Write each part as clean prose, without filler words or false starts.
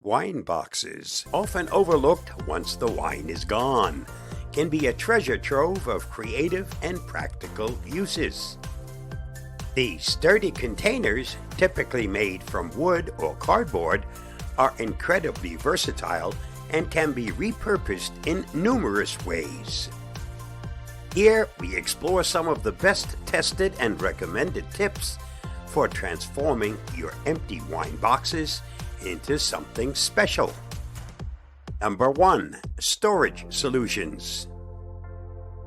Wine boxes, often overlooked once the wine is gone, can be a treasure trove of creative and practical uses. These sturdy containers, typically made from wood or cardboard, are incredibly versatile and can be repurposed in numerous ways. Here we explore some of the best tested and recommended tips for transforming your empty wine boxes into something special. Number 1. Storage solutions.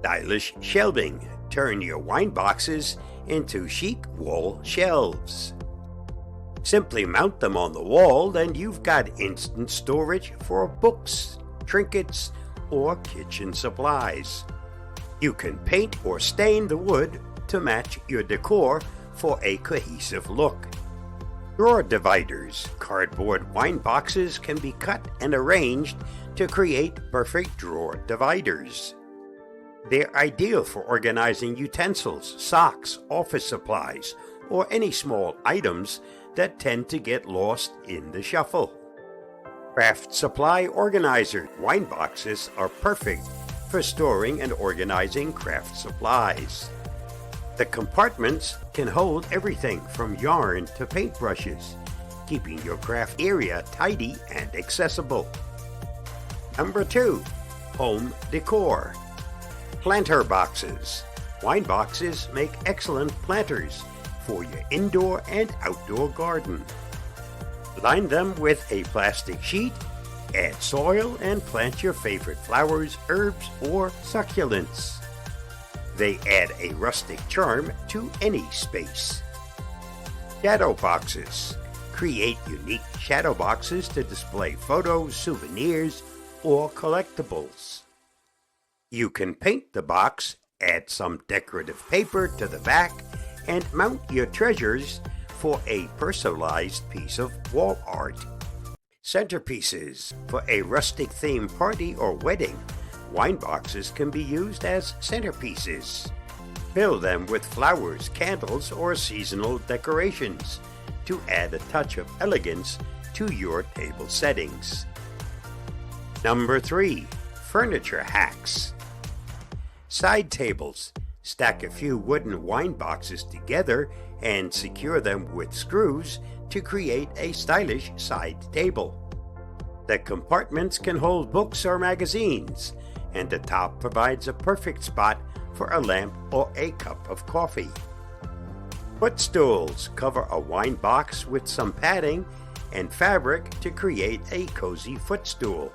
Stylish shelving. Turn your wine boxes into chic wall shelves. Simply mount them on the wall and you've got instant storage for books, trinkets, or kitchen supplies. You can paint or stain the wood to match your decor for a cohesive look. Drawer dividers. Cardboard wine boxes can be cut and arranged to create perfect drawer dividers. They're ideal for organizing utensils, socks, office supplies, or any small items that tend to get lost in the shuffle. Craft supply organizer. Wine boxes are perfect for storing and organizing craft supplies. The compartments can hold everything from yarn to paintbrushes, keeping your craft area tidy and accessible. Number 2. Home decor. Planter boxes. Wine boxes make excellent planters for your indoor and outdoor garden. Line them with a plastic sheet, add soil, and plant your favorite flowers, herbs, or succulents. They add a rustic charm to any space. Shadow boxes. Create unique shadow boxes to display photos, souvenirs, or collectibles. You can paint the box, add some decorative paper to the back, and mount your treasures for a personalized piece of wall art. Centerpieces. For a rustic theme party or wedding, wine boxes can be used as centerpieces. Fill them with flowers, candles, or seasonal decorations to add a touch of elegance to your table settings. Number 3. Furniture hacks. Side tables. Stack a few wooden wine boxes together and secure them with screws to create a stylish side table. The compartments can hold books or magazines, and the top provides a perfect spot for a lamp or a cup of coffee. Footstools. Cover a wine box with some padding and fabric to create a cozy footstool.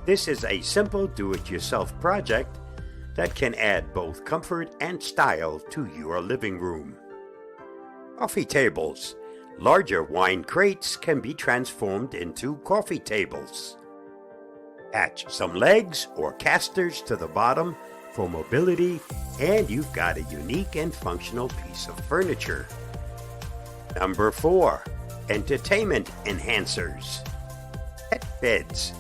This is a simple do-it-yourself project that can add both comfort and style to your living room. Coffee tables. Larger wine crates can be transformed into coffee tables. Attach some legs or casters to the bottom for mobility, and you've got a unique and functional piece of furniture. Number 4. Entertainment enhancers. Pet beds.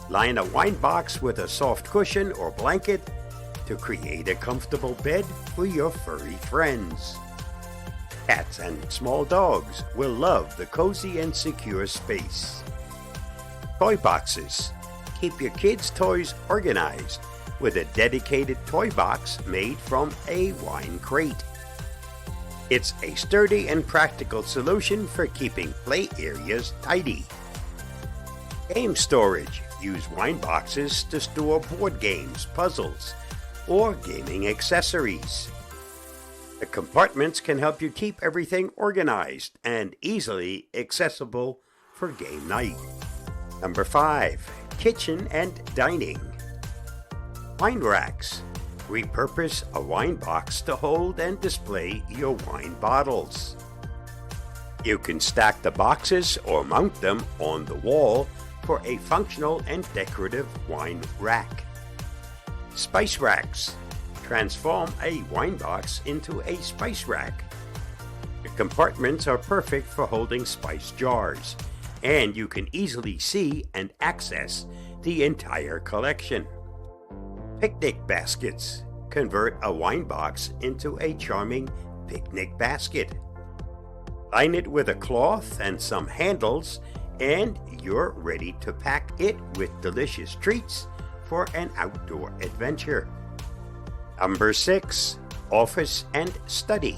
Line a wine box with a soft cushion or blanket to create a comfortable bed for your furry friends. Cats and small dogs will love the cozy and secure space. Toy boxes. Keep your kids' toys organized with a dedicated toy box made from a wine crate. It's a sturdy and practical solution for keeping play areas tidy. Game storage. Use wine boxes to store board games, puzzles, or gaming accessories. The compartments can help you keep everything organized and easily accessible for game night. Number 5. Kitchen and dining. Wine racks. Repurpose a wine box to hold and display your wine bottles. You can stack the boxes or mount them on the wall for a functional and decorative wine rack. Spice racks. Transform a wine box into a spice rack. The compartments are perfect for holding spice jars, and you can easily see and access the entire collection. Picnic baskets. Convert a wine box into a charming picnic basket. Line it with a cloth and some handles and you're ready to pack it with delicious treats for an outdoor adventure. Number 6. Office and study.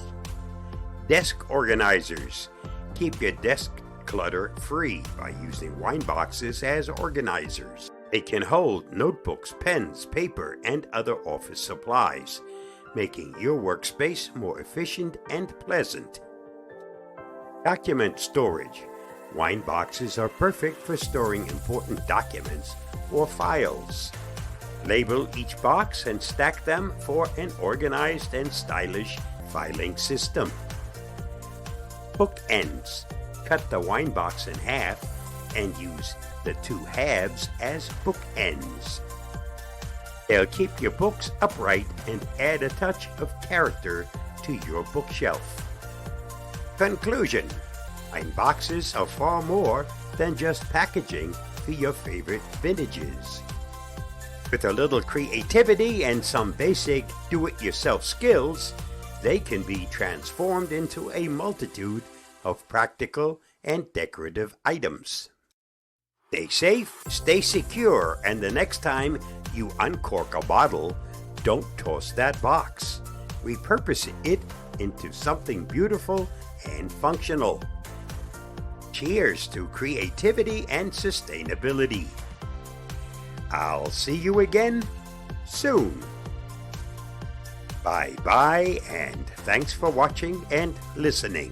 Desk organizers. Keep your desk clutter free by using wine boxes as organizers. They can hold notebooks, pens, paper, and other office supplies, making your workspace more efficient and pleasant. Document storage. Wine boxes are perfect for storing important documents or files. Label each box and stack them for an organized and stylish filing system. Bookends. Cut the wine box in half and use the two halves as bookends. They'll keep your books upright and add a touch of character to your bookshelf. Conclusion. Wine boxes are far more than just packaging for your favorite vintages. With a little creativity and some basic do-it-yourself skills, they can be transformed into a multitude of practical and decorative items. Stay safe, stay secure, and the next time you uncork a bottle, don't toss that box. Repurpose it into something beautiful and functional. Cheers to creativity and sustainability. I'll see you again soon. Bye-bye, and thanks for watching and listening.